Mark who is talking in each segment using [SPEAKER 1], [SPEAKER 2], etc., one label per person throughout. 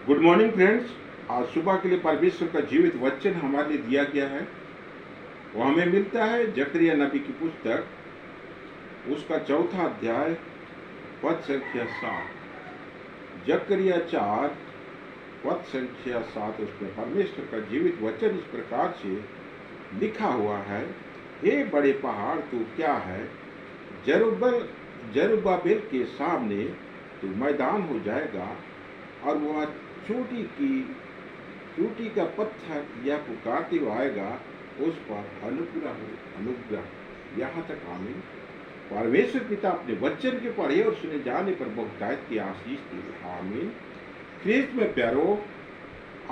[SPEAKER 1] Good morning friends. आज सुबह के लिए परमेश्वर का जीवित वचन हमारे लिए दिया गया है। वो हमें मिलता है जकरिया नबी की पुस्तक, उसका 4 अध्याय, पद संख्या 7। जकरिया 4 पद संख्या 7। उसमें परमेश्वर का जीवित वचन इस प्रकार से लिखा हुआ है, हे बड़े पहाड़ तू क्या है, जरुब्बाबेल के सामने तू मैदान हो जाएगा, और वह चोटी का पत्थर यह पुकारते हुए आएगा, उस पर अनुग्रह हो अनुग्रह। यहाँ तक आमीन। परमेश्वर पिता अपने वचन के पढ़े और सुने जाने पर बहुतायत की आशीष दी। आमीन। ख्रीस्त में प्यारो,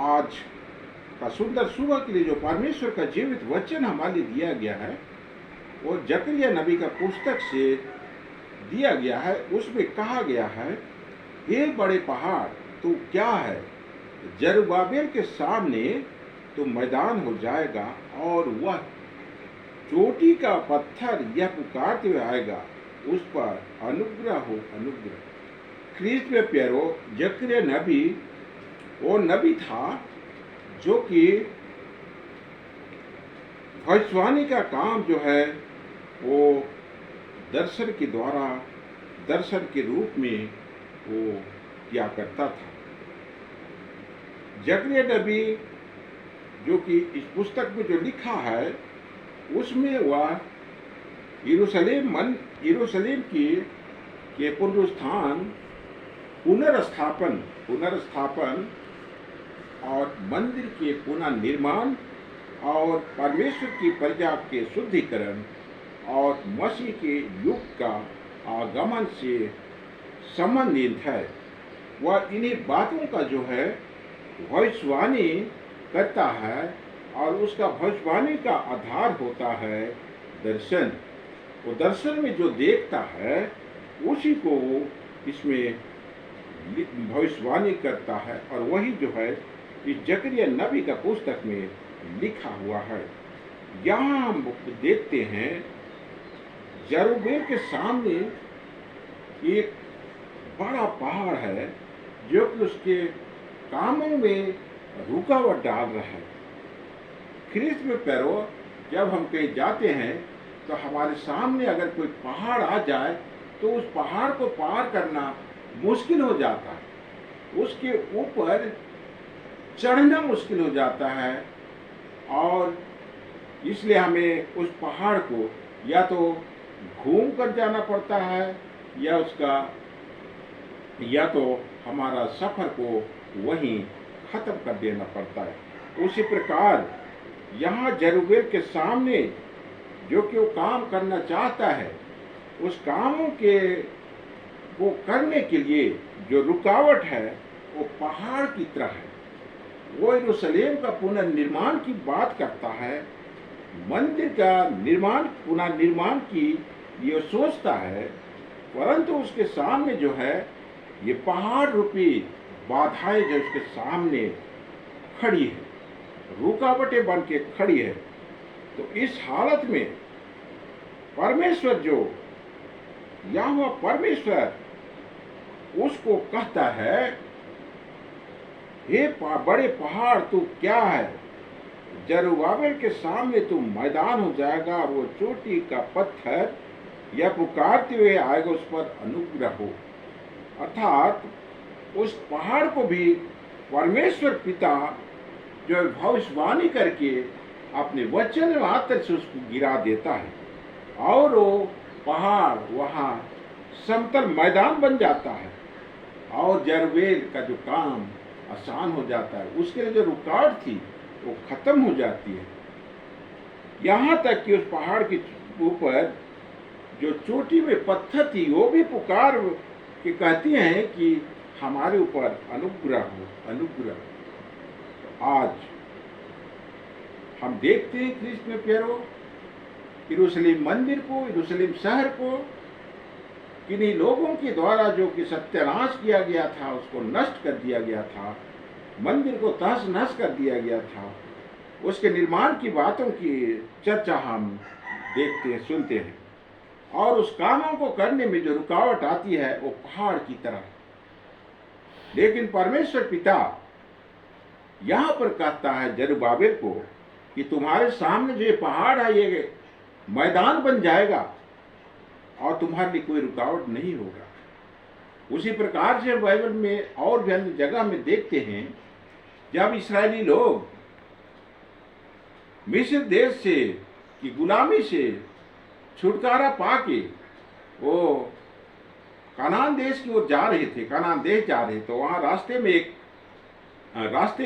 [SPEAKER 1] आज का सुंदर सुबह के लिए जो परमेश्वर का जीवित वचन हमारे लिए दिया गया है, वो जकरिया नबी का पुस्तक से दिया गया है। उसमें कहा गया है, हे बड़े पहाड़ तू क्या है, जरुब्बाबेल के सामने तो मैदान हो जाएगा, और वह चोटी का पत्थर यह पुकारते हुए आएगा, उस पर अनुग्रह हो अनुग्रह। ख्रीस्त में प्यारो, जकरिया नबी वो नबी था जो कि भविष्यवाणी का काम जो है वो दर्शन के द्वारा, दर्शन के रूप में वो किया करता था। जकरिया नबी जो कि इस पुस्तक में जो लिखा है, उसमें वह यरूशलेम के पुनरुत्थान, पुनर्स्थापन और मंदिर के पुनर्निर्माण और परमेश्वर की प्रजा के शुद्धिकरण और मसीह के युग का आगमन से संबंधित है। वह इन्हीं बातों का जो है भविष्यवाणी करता है, और उसका भविष्यवाणी का आधार होता है दर्शन। वो दर्शन में जो देखता है उसी को इसमें भविष्यवाणी करता है, और वही जो है इस जकरिया नबी का पुस्तक में लिखा हुआ है। यहाँ हम देखते हैं जरुब्बाबेल के सामने एक बड़ा पहाड़ है जो कि उसके कामों में रुकावट डाल रहा है। ख्रीस्त में प्यारो, जब हम कहीं जाते हैं तो हमारे सामने अगर कोई पहाड़ आ जाए तो उस पहाड़ को पार करना मुश्किल हो जाता है, उसके ऊपर चढ़ना मुश्किल हो जाता है, और इसलिए हमें उस पहाड़ को या तो घूम कर जाना पड़ता है, या तो हमारा सफर को वहीं खत्म कर देना पड़ता है। उसी प्रकार यहाँ जरुब्बाबेल के सामने जो कि वो काम करना चाहता है, उस कामों के वो करने के लिए जो रुकावट है वो पहाड़ की तरह है। वो यरूशलेम का पुनर्निर्माण की बात करता है, मंदिर का पुनर्निर्माण की ये सोचता है, परंतु उसके सामने जो है ये पहाड़ रूपी बाधाएं जो उसके सामने खड़ी है, रुकावटें बन के खड़ी है। तो इस हालत में परमेश्वर जो यहोवा परमेश्वर उसको कहता है, हे बड़े पहाड़ तू क्या है, जरुब्बाबेल के सामने तू मैदान हो जाएगा, और वो चोटी का पत्थर यह पुकारते हुए आएगा, उस पर अनुग्रह हो। अर्थात उस पहाड़ को भी परमेश्वर पिता जो भविष्यवाणी करके अपने वचन मात्र से उसको गिरा देता है, और वो पहाड़ वहाँ समतल मैदान बन जाता है, और जरुब्बाबेल का जो काम आसान हो जाता है। उसके लिए जो रुकावट थी वो खत्म हो जाती है। यहाँ तक कि उस पहाड़ के ऊपर जो चोटी में पत्थर थी वो भी पुकार के कहती हैं कि हमारे ऊपर अनुग्रह हो अनुग्रह। तो आज हम देखते हैं ख्रीस्त में प्यारो, यरूशलेम मंदिर को, यरूशलेम शहर को किन्हीं लोगों के द्वारा जो कि सत्यानाश किया गया था, उसको नष्ट कर दिया गया था, मंदिर को तहस नहस कर दिया गया था। उसके निर्माण की बातों की चर्चा हम देखते हैं, सुनते हैं, और उस कामों को करने में जो रुकावट आती है वो पहाड़ की तरह। लेकिन परमेश्वर पिता यहाँ पर कहता है जरुब्बाबिल को कि तुम्हारे सामने जो ये पहाड़ है ये मैदान बन जाएगा और तुम्हारे लिए कोई रुकावट नहीं होगा। उसी प्रकार से बाइबल में और भी अन्य जगह में देखते हैं, जब इस्राएली लोग मिस्र देश से की गुलामी से छुटकारा पाके वो कनान देश की ओर जा रहे थे, कनान देश जा रहे, तो वहाँ रास्ते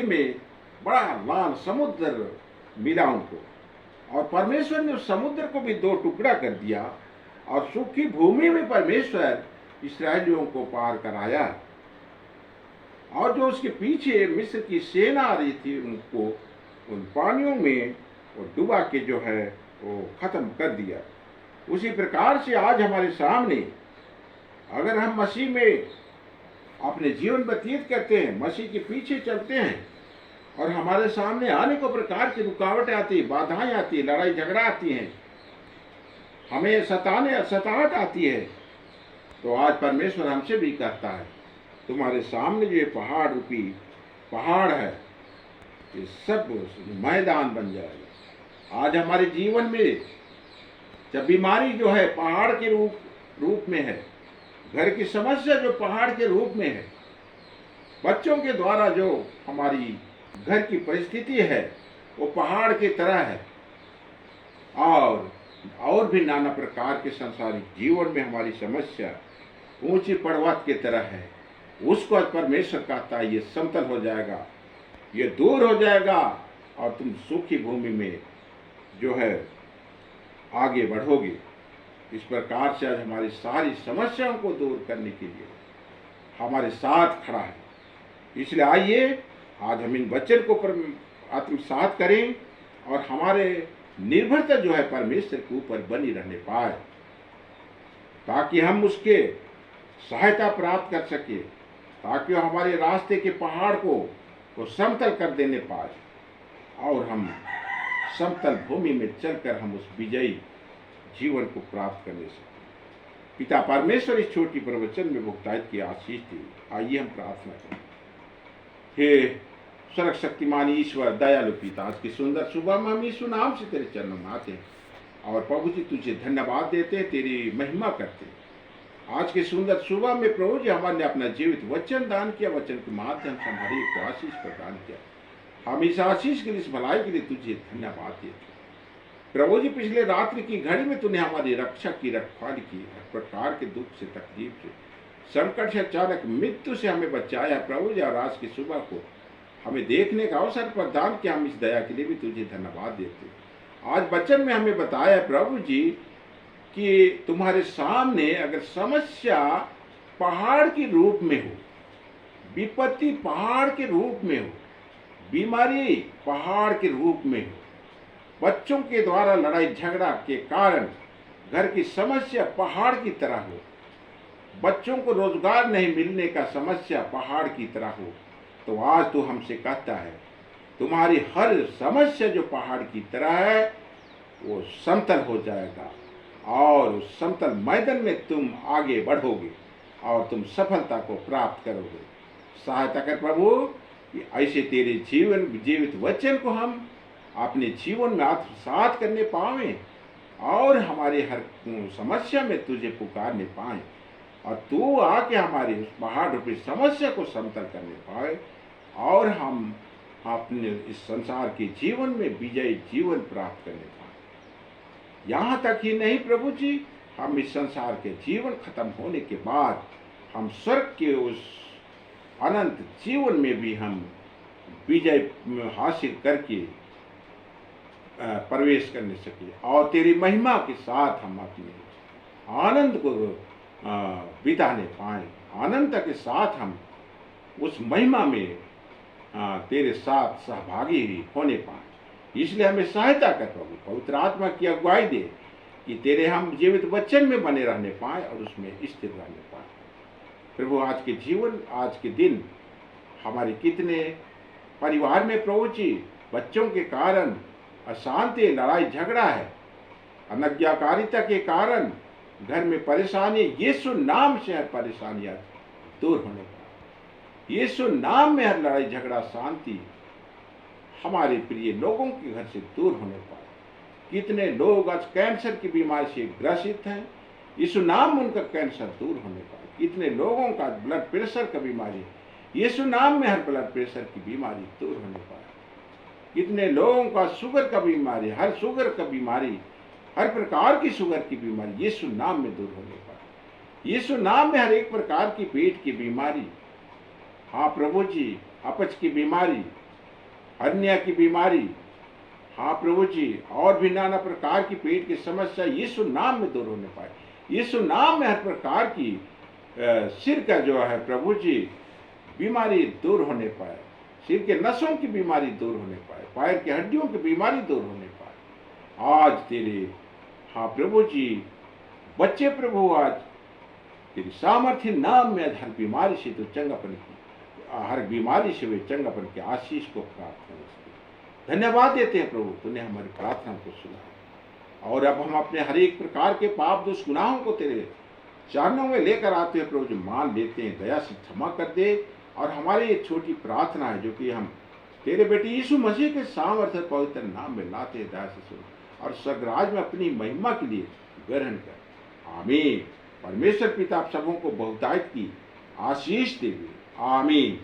[SPEAKER 1] में बड़ा लाल समुद्र मिला उनको, और परमेश्वर ने उस समुद्र को भी दो टुकड़ा कर दिया और सूखी भूमि में परमेश्वर इस्राएलियों को पार कराया। और जो उसके पीछे मिस्र की सेना आ रही थी उनको उन पानियों में वो डुबा के जो है वो खत्म कर दिया। उसी प्रकार से आज हमारे सामने अगर हम मसीह में अपने जीवन व्यतीत करते हैं, मसीह के पीछे चलते हैं, और हमारे सामने अनेकों प्रकार की रुकावटें आती, बाधाएं आती, लड़ाई झगड़ा आती हैं, हमें सताहट आती है, तो आज परमेश्वर हमसे भी कहता है तुम्हारे सामने जो ये पहाड़ रूपी पहाड़ है ये सब मैदान बन जाएगा। आज हमारे जीवन में जब बीमारी जो है पहाड़ के रूप में है, घर की समस्या जो पहाड़ के रूप में है, बच्चों के द्वारा जो हमारी घर की परिस्थिति है वो पहाड़ की तरह है, और भी नाना प्रकार के संसारिक जीवन में हमारी समस्या ऊंची पर्वत की तरह है, उसको परमेश्वर कहता है ये समतल हो जाएगा, ये दूर हो जाएगा और तुम सूखी भूमि में जो है आगे बढ़ोगे। इस प्रकार से आज हमारी सारी समस्याओं को दूर करने के लिए हमारे साथ खड़ा है। इसलिए आइए आज हम इन वचन को आत्मसात करें और हमारे निर्भरता जो है परमेश्वर के ऊपर बनी रहने पाए, ताकि हम उसके सहायता प्राप्त कर सके, ताकि वो हमारे रास्ते के पहाड़ को समतल कर देने पाए और हम समतल भूमि में चलकर हम उस विजयी जीवन को प्राप्त करने सकें। पिता परमेश्वर इस छोटी प्रवचन में बहुतायत की आशीष दी। आइए हम प्रार्थना करें। हे सर्वशक्तिमान ईश्वर, दयालु पिता, आज की सुंदर सुबह में हम यीशु नाम से तेरे चरणों में आते हैं और प्रभु जी तुझे धन्यवाद देते हैं, तेरी महिमा करते हैं। आज की सुंदर सुबह में प्रभु जी हमारे अपना जीवित वचन दान किया, वचन के माध्यम से हमारी एक आशीष प्रदान किया। हम इस आशीष के लिए, इस भलाई के लिए तुझे धन्यवाद देते हैं। प्रभु जी पिछले रात्रि की घड़ी में तूने हमारी रक्षा की, रखवाली की, हर प्रकार के दुख से, तकलीफ से, संकट से, अचानक मृत्यु से हमें बचाया प्रभु जी। और आज की सुबह को हमें देखने का अवसर प्रदान किया, हम इस दया के लिए भी तुझे धन्यवाद देते हैं। आज वचन में हमें बताया प्रभु जी कि तुम्हारे सामने अगर समस्या पहाड़ के रूप में हो, विपत्ति पहाड़ के रूप में हो, बीमारी पहाड़ के रूप में हो, बच्चों के द्वारा लड़ाई झगड़ा के कारण घर की समस्या पहाड़ की तरह हो, बच्चों को रोजगार नहीं मिलने का समस्या पहाड़ की तरह हो, तो आज तू हमसे कहता है तुम्हारी हर समस्या जो पहाड़ की तरह है वो समतल हो जाएगा और उस समतल मैदान में तुम आगे बढ़ोगे और तुम सफलता को प्राप्त करोगे। सहायता कर प्रभु कि ऐसे तेरे जीवित वचन को हम अपने जीवन में आत्मसात करने पाएं और हमारे हर समस्या में तुझे पुकारने पाएं, और तू आके हमारी उस पहाड़ रूपी समस्या को समतल करने पाए और हम अपने इस संसार के जीवन में विजयी जीवन प्राप्त करने पाए। यहाँ तक ही नहीं प्रभु जी, हम इस संसार के जीवन खत्म होने के बाद हम स्वर्ग के उस अनंत जीवन में भी हम विजय हासिल करके प्रवेश करने सके और तेरी महिमा के साथ हम अपने आनंद को बिताने पाए, आनंद के साथ हम उस महिमा में तेरे साथ सहभागी होने पाए। इसलिए हमें सहायता कर प्रभु, पवित्र आत्मा की अगुवाई दे कि तेरे हम जीवित वचन में बने रहने पाए और उसमें स्थिर रहने पाए। प्रभु आज के जीवन, आज के दिन हमारे कितने परिवार में प्रभु जी बच्चों के कारण अशांति, लड़ाई झगड़ा है, अनज्ञाकारिता के कारण घर में परेशानी, यीशु नाम से हर परेशानियां दूर होने पाए। यीशु नाम में हर लड़ाई झगड़ा, शांति हमारे प्रिय लोगों के घर से दूर होने पाए। कितने लोग आज कैंसर की बीमारी से ग्रसित हैं, यीशु नाम में उनका कैंसर दूर होने पाए। कितने लोगों का ब्लड प्रेशर का बीमारी, यीशु नाम में हर ब्लड प्रेशर की बीमारी दूर होने पाए। कितने लोगों का शुगर का बीमारी, हर शुगर का बीमारी, हर प्रकार की शुगर की बीमारी यीशु नाम में दूर होने पाए। यीशु नाम में हर एक प्रकार की पेट की बीमारी, हाँ प्रभु जी, अपच की बीमारी, हर्निया की बीमारी, हाँ प्रभु जी, और भी नाना प्रकार की पेट की समस्या यीशु नाम में दूर होने पाए। यीशु नाम में हर प्रकार की सिर का जो है प्रभु जी बीमारी दूर होने पाए। सिर के नसों की बीमारी दूर होने पाए, पैर की हड्डियों की बीमारी दूर होने पाए। आज तेरे, हाँ प्रभु जी, बच्चे प्रभु आज तेरी सामर्थ्य नाम में हर बीमारी से तो चंगापन की, हर बीमारी से वे चंगापन के आशीष को प्राप्त करें। धन्यवाद देते हैं प्रभु, तूने हमारी प्रार्थना को सुना। और अब हम अपने हर एक प्रकार के पाप दोष गुनाहों को तेरे चरणों में लेकर आते हैं प्रभु जी, मान लेते हैं, दया से क्षमा कर दे। और हमारी ये छोटी प्रार्थना है जो कि हम तेरे बेटे यीशु मसीह के सामर्थ्य पवित्र नाम में लाते हैं, दया से सुन और स्वर्गराज में अपनी महिमा के लिए ग्रहण कर। आमीन। परमेश्वर पिता आप सबों को बहुतायत की आशीष देवे। आमीन।